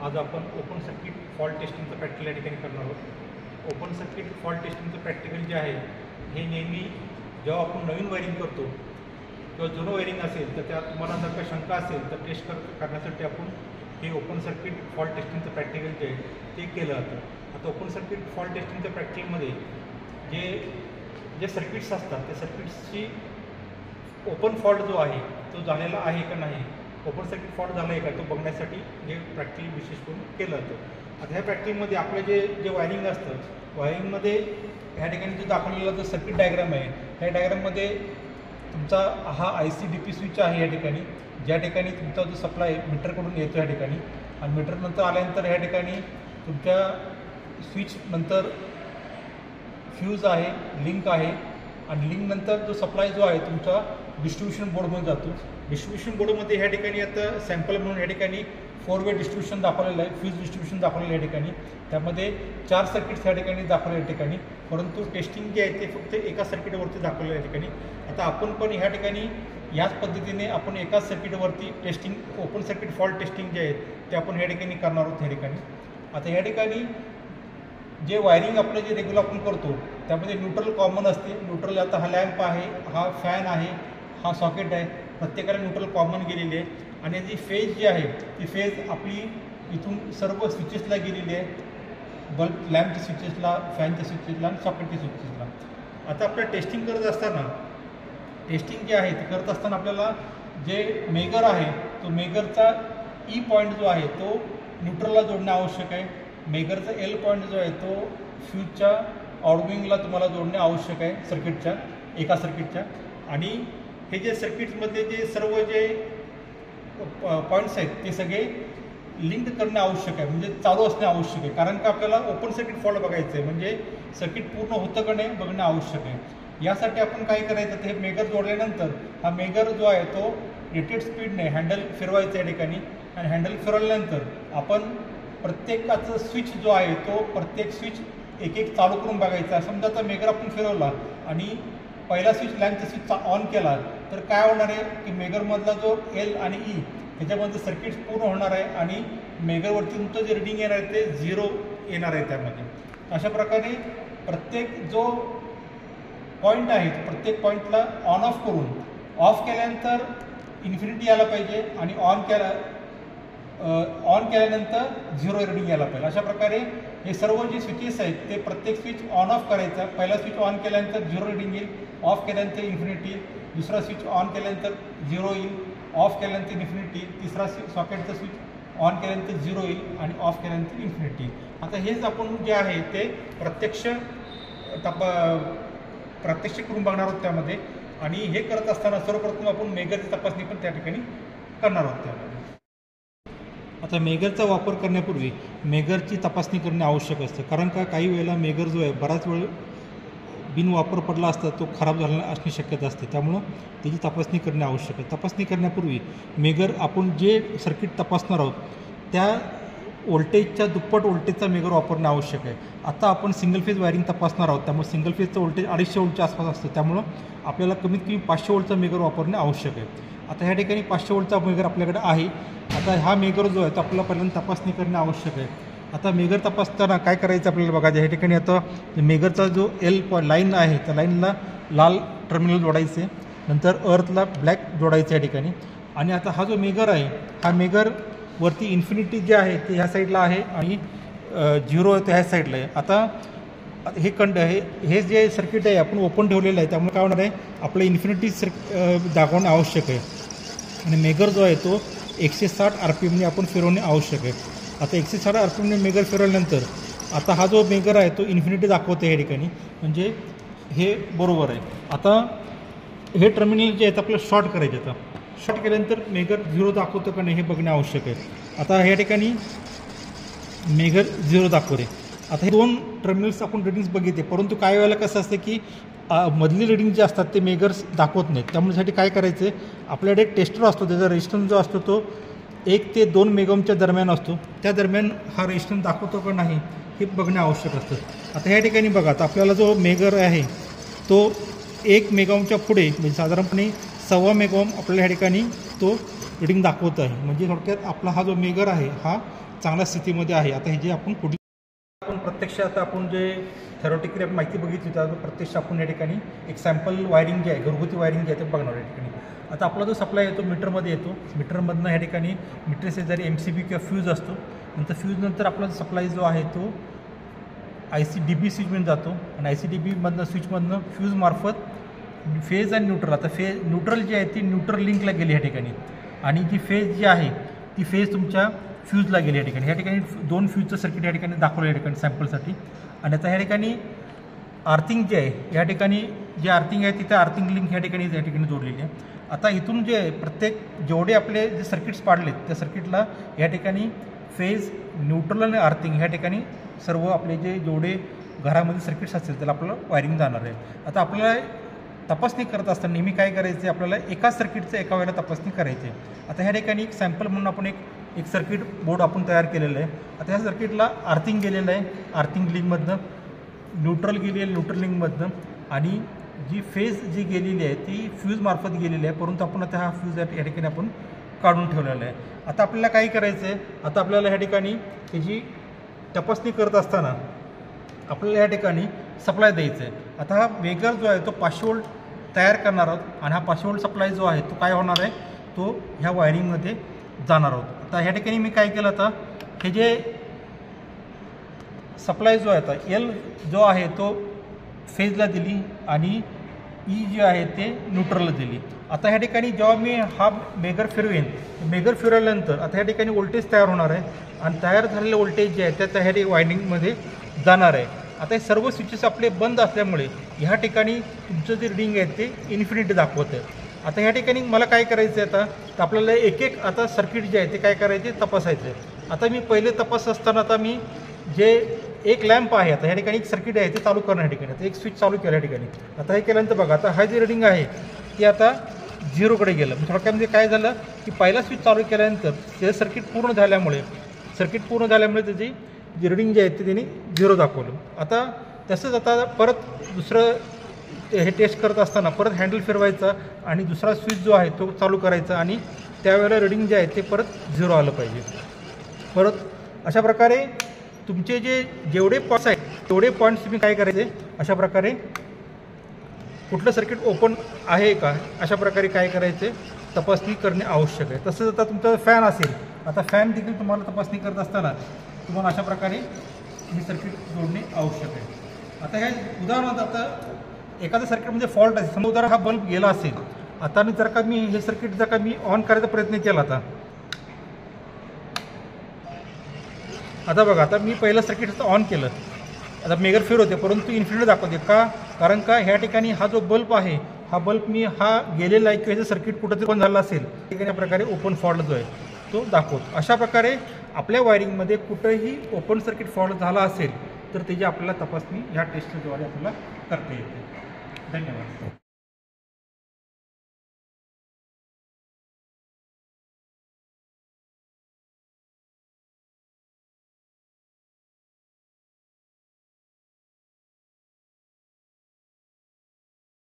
आज आपण open circuit fault टेस्टिंगचं practical या ठिकाणी करणार आहोत। ओपन सर्किट फॉल्ट टेस्टिंगचं प्रॅक्टिकल जे आहे हे नेहमी जेव्हा आपण नवीन वायरिंग करतो किंवा जुनं वायरिंग असेल तर त्यात तुम्हाला जर काही शंका असेल तर टेस्ट करण्यासाठी आपण हे ओपन सर्किट फॉल्ट टेस्टिंगचं प्रॅक्टिकल जे आहे ते केलं जातं। आता ओपन सर्किट फॉल्ट टेस्टिंगच्या प्रॅक्टिकलमध्ये जे सर्किट्स असतात त्या सर्किट्सची ओपन फॉल्ट जो आहे तो झालेला आहे का नाही, ओपन सर्किट फॉल्ट झाला आहे का तो बघण्यासाठी हे प्रॅक्टिकल विशेष करून केलं जातं। आता ह्या प्रॅक्टिकलमध्ये आपलं जे वायरिंग असतं वायरिंगमध्ये ह्या ठिकाणी जो दाखवलेला जो सर्किट डायग्राम आहे ह्या डायग्राममध्ये तुमचा हा IC/DP स्विच आहे या ठिकाणी, ज्या ठिकाणी तुमचा जो सप्लाय मीटरकडून येतो या ठिकाणी आणि मीटरनंतर आल्यानंतर ह्या ठिकाणी तुमच्या स्विच नंतर फ्यूज आहे, लिंक आहे आणि लिंकनंतर जो सप्लाय जो आहे तुमचा डिस्ट्रीब्युशन बोर्डमध्ये जातो। डिस्ट्रीब्युशन बोर्डमध्ये ह्या ठिकाणी आता सॅम्पल म्हणून ह्या ठिकाणी 4 वे डिस्ट्रीब्युशन दाखवलेलं आहे, फ्यूज डिस्ट्रीब्युशन दाखवलेलं आहे या ठिकाणी, त्यामध्ये 4 सर्किट्स ह्या ठिकाणी दाखवले या ठिकाणी, परंतु टेस्टिंग जे आहे ते फक्त एका सर्किटवरती दाखवलेलं या ठिकाणी। आता आपण पण ह्या ठिकाणी याच पद्धतीने आपण एकाच सर्किटवरती testing open circuit fault testing जे आहे ते आपण ह्या ठिकाणी करणार आहोत। ह्या ठिकाणी आता ह्या ठिकाणी जे वायरिंग आपलं जे रेग्युलर आपण करतो त्यामध्ये न्यूट्रल कॉमन असते। न्यूट्रल आता हा लॅम्प आहे, हा फॅन आहे, हा सॉकेट आहे, प्रत्येकाला न्यूट्रल कॉमन गेलेली आहे आणि जी फेज जी आहे ती फेज आपली इथून सर्व स्विचेसला गेलेली आहे, बल्ब लॅम्पच्या स्विचेसला, फॅनच्या स्विचेसला आणि सॉकेटच्या स्विचेसला। आता आपलं टेस्टिंग करत असताना टेस्टिंग जे आहे ते करत असताना आपल्याला जे मेगर आहे तो मेगरचा ई पॉईंट जो आहे तो न्यूट्रलला जोडणे आवश्यक आहे, मेगरचा एल पॉईंट जो आहे तो फ्यूजच्या आउटगोइंगला तुम्हाला जोडणे आवश्यक आहे सर्किटच्या, एका सर्किटच्या। आणि हे जे सर्किट्समधले जे सर्व जे पॉईंट्स आहेत ते सगळे लिंक करणे आवश्यक आहे, म्हणजे चालू असणे आवश्यक आहे, कारण का आपल्याला ओपन सर्किट फॉल्ट बघायचं आहे, म्हणजे सर्किट पूर्ण होतं का नाही बघणं आवश्यक आहे। यासाठी आपण काय करायचं तर हे मेगर जोडल्यानंतर हा मेगर जो आहे तो रेटेड स्पीडने हँडल फिरवायचा या ठिकाणी आणि हँडल फिरवल्यानंतर आपण प्रत्येकाचं स्विच जो आहे तो प्रत्येक स्विच एक एक चालू करून बघायचा। समजा आता मेगर आपण फिरवला आणि पहिला स्विच लॅम्पचा स्विच ऑन केला तर काय होणार आहे की मेगरमधला जो एल आणि ई ह्याच्यामध्ये सर्किट पूर्ण होणार आहे आणि मेगरवरती तुमचं जे रिडिंग येणार आहे ते 0 येणार आहे त्यामध्ये। अशा प्रकारे प्रत्येक जो पॉईंट आहे प्रत्येक पॉईंटला ऑन ऑफ करून, ऑफ केल्यानंतर इन्फिनिटी यायला पाहिजे आणि ऑन केल्यानंतर 0 रिडिंग यायला पाहिजे। अशा प्रकारे हे सर्व जे स्विचेस आहेत ते प्रत्येक स्विच ऑन ऑफ करायचा, पहिला स्विच ऑन केल्यानंतर 0 रिडिंग येईल, ऑफ केल्यानंतर इन्फिनिटी, दुसरा स्विच ऑन केल्यानंतर 0 येईल, ऑफ केल्यानंतर इन्फिनिटी, तिसरा सॉकेटचा स्विच ऑन केल्यानंतर 0 येईल आणि ऑफ केल्यानंतर इन्फिनिटी। आता हेच आपण जे आहे ते प्रत्यक्ष करून बघणार आहोत त्यामध्ये आणि हे करत असताना सर्वप्रथम आपण मेगरची तपासणी पण त्या ठिकाणी करणार आहोत त्यामध्ये। आता मेगरचा वापर करण्यापूर्वी मेगरची तपासणी करणे आवश्यक असतं, कारण का काही वेळेला मेगर जो आहे बराच वेळ बिनवापर पडला असता तो खराब झाला असण्याची शक्यता असते, त्यामुळं त्याची तपासणी करणे आवश्यक आहे। तपासणी करण्यापूर्वी मेगर आपण जे सर्किट तपासणार आहोत त्या व्होल्टेजच्या दुप्पट व्होल्टेजचा मेगर वापरणे आवश्यक आहे। आता आपण सिंगल फेज वायरिंग तपासणार आहोत त्यामुळे सिंगल फेजचं व्होल्टेज 250 व्होल्टच्या आसपास असतं, त्यामुळं आपल्याला कमीत कमी 500 व्होल्टचा मेगर वापरणे आवश्यक आहे। आता ह्या ठिकाणी 500 व्होल्टचा मेगर आपल्याकडे आहे। आता हा मेगर जो आहे तो आपल्याला पहिल्यांदा तपासणी करणे आवश्यक आहे। आता मेगर तपासताना काय करायचं आपल्याला बघायचं, ह्या ठिकाणी आता मेगरचा जो एल लाईन आहे त्या लाईनला लाल टर्मिनल जोडायचे, नंतर अर्थला ब्लॅक जोडायचं या ठिकाणी। आणि आता हा जो मेगर आहे हा मेगर वरती इन्फिनिटी जे आहे ते ह्या साईडला आहे आणि 0 आहे ते ह्या साईडला आहे। आता हे जे सर्किट आहे आपण ओपन ठेवलेलं आहे, त्यामुळे काय होणार आहे आपलं इन्फिनिटी दाखवणं आवश्यक आहे आणि मेगर जो आहे तो 160 RPMने आपण फिरवणे आवश्यक आहे। आता 160 RPMने मेगर फिरवल्यानंतर आता हा जो मेगर आहे तो इन्फिनिटी दाखवतो या ठिकाणी, म्हणजे हे बरोबर आहे। आता हे टर्मिनल जे आहेत आपल्याला शॉर्ट करायचे, आता शॉर्ट केल्यानंतर मेगर 0 दाखवतं का नाही हे बघणे आवश्यक आहे। आता ह्या ठिकाणी मेगर 0 दाखवते। आता हे 2 टर्मिनल्स आपण रिडिंग्स बघितले, परंतु काही वेळेला कसं असतं की मधली रिडिंग जे असतात ते मेगर्स दाखवत नाहीत, त्यामुळे साठी काय करायचं आहे आपल्याकडे एक टेस्टर असतो, त्याचा रेजिस्टन्स जो असतो तो 1 ते 2 मेगाओमच्या दरम्यान असतो, त्या दरम्यान हा रेजिस्टन्स दाखवतो का नाही हे बघणे आवश्यक असतं। आता ह्या ठिकाणी बघा आता आपल्याला जो मेगर आहे तो 1 मेगाओमच्या पुढे म्हणजे साधारणपणे 1.25 मेगाओम आपल्याला ह्या ठिकाणी तो रिडिंग दाखवत आहे. म्हणजे थोडक्यात आपला हा जो मेगर आहे हा चांगल्या स्थितीमध्ये आहे. आता हे जे आपण पुढे आपण प्रत्यक्ष आता आपण जे थेरॉटिकली आपण माहिती बघितली त्या प्रत्यक्ष आपण या ठिकाणी एक सॅम्पल वायरिंग जे आहे घरगुती वायरिंग जे आहे ते बघणार या ठिकाणी. आता आपला जो सप्लाय येतो मीटरमध्ये येतो. मीटरमधनं ह्या ठिकाणी मीटर शेजारी MCB किंवा फ्यूज असतो. नंतर फ्यूजनंतर आपला सप्लाय जो आहे तो ICDB स्विचमधून जातो आणि ICDBमधनं स्विचमधनं फ्यूजमार्फत फेज आणि न्यूट्रल. आता न्यूट्रल जी आहे ती न्यूट्रल लिंकला गेली ह्या ठिकाणी आणि जी फेज जी आहे ती फेज तुमच्या फ्यूजला गेली या ठिकाणी. ह्या ठिकाणी 2 फ्यूजचं सर्किट या ठिकाणी दाखवलं या ठिकाणी सॅम्पलसाठी. आणि आता ह्या ठिकाणी आर्थिंग जे आहे या ठिकाणी जे आर्थिंग आहे तिथे आर्थिंग लिंक या ठिकाणी जोडलेली आहे. आता इथून जे प्रत्येक जेवढे आपले जे सर्किट्स पाडलेत त्या सर्किटला या ठिकाणी फेज न्यूट्रल आणि आर्थिंग ह्या ठिकाणी सर्व आपले जेवढे घरामध्ये सर्किट्स असतील त्याला आपल्याला वायरिंग जाणार आहे. आता आपल्याला तपासणी करत असताना नेहमी काय करायचं आपल्याला एकाच सर्किटचं एका वेळेला तपासणी करायची आहे. आता ह्या ठिकाणी एक सॅम्पल म्हणून आपण एक सर्किट बोर्ड आपण तयार केलेलं आहे. आता ह्या सर्किटला आर्थिंग गेलेलं आहे आर्थिंग लिंकमधनं, न्यूट्रल गेली आहे न्यूट्रल लिंकमधनं आणि जी फेज जी गेलेली आहे ती फ्यूजमार्फत गेलेली आहे. परंतु आपण आता हा फ्यूज या ठिकाणी आपण काढून ठेवलेला आहे. आता आपल्याला काय करायचं आहे आता आपल्याला ह्या ठिकाणी त्याची तपासणी करत असताना आपल्याला या ठिकाणी सप्लाय द्यायचं आहे. आता हा मेगर जो आहे तो 500 वोल्ट तयार करणार आहोत आणि हा 500 वोल्ट सप्लाय जो आहे तो काय होणार आहे तो ह्या वायरिंगमध्ये जाणार आहोत. आता ह्या ठिकाणी मी काय केलं आता हे जे सप्लाय जो आहे आता L जो आहे तो फेजला दिली आणि E जे आहे ते न्यूट्रलला दिली. आता ह्या ठिकाणी जेव्हा मी हा मेगर फिरवेन मेगर फिरवल्यानंतर आता ह्या ठिकाणी व्होल्टेज तयार होणार आहे आणि तयार झालेलं व्होल्टेज जे आहे त्या ह्या वायरिंगमध्ये जाणार आहे. आता हे सर्व स्विचेस आपले बंद असल्यामुळे ह्या ठिकाणी तुमचं जे रिडिंग आहे ते इन्फिनिटी दाखवत आहे. आता ह्या ठिकाणी मला काय करायचं आहे आता तर आपल्याला एक आता सर्किट जे आहे ते काय करायचे तपासायचं आहे. आता मी पहिले तपास असताना आता मी जे एक लॅम्प आहे आता ह्या ठिकाणी एक सर्किट आहे ते चालू करणं ह्या ठिकाणी आता एक स्विच चालू केलं ह्या ठिकाणी. आता हे केल्यानंतर बघा आता हा जे रिडिंग आहे ते आता 0कडे गेलं. थोडक्यामध्ये काय झालं की पहिला स्विच चालू केल्यानंतर ते सर्किट पूर्ण झाल्यामुळे त्याची जी रिडिंग जे आहे ते त्यांनी 0 दाखवलं. आता तसंच आता परत दुसरं हे टेस्ट करत असताना परत हँडल फिरवायचा आणि दुसरा स्विच जो आहे तो चालू करायचा आणि त्यावेळेला रिडिंग जे आहे ते परत 0 आलं पाहिजे. परत अशा प्रकारे तुमचे जेवढे पॉईंट्स आहेत तेवढे पॉईंट्स तुम्ही काय करायचे अशा प्रकारे कुठलं सर्किट ओपन आहे का अशा प्रकारे काय करायचे तपासणी करणे आवश्यक आहे. तसंच आता तुमचा फॅन असेल आता फॅन देखील तुम्हाला तपासणी करत असताना तुम्हाला अशा प्रकारे हे सर्किट जोडणे आवश्यक आहे. आता हे उदाहरणार्थ आता एखाद्या सर्किटमध्ये फॉल्ट असेल समजा उदाहरण हा बल्ब गेला असेल. आता मी हे सर्किट जर का मी ऑन करायचा प्रयत्न केला आता बघा आता मी पहिलं सर्किट ऑन केलं आता मेगर फिरवते परंतु इन्फिनिटी दाखवते का कारण का ह्या ठिकाणी हा जो बल्ब आहे हा बल्ब मी हा गेलेला आहे किंवा ह्याचं सर्किट कुठंतरी बंद झालं असेल या प्रकारे ओपन फॉल्ट जो आहे तो दाखवतो. अशा प्रकारे आपल्या वायरिंगमध्ये कुठंही ओपन सर्किट फॉल्ट झाला असेल तर त्याची आपल्याला तपासणी ह्या टेस्टद्वारे आपल्याला करता येते. धन्यवाद.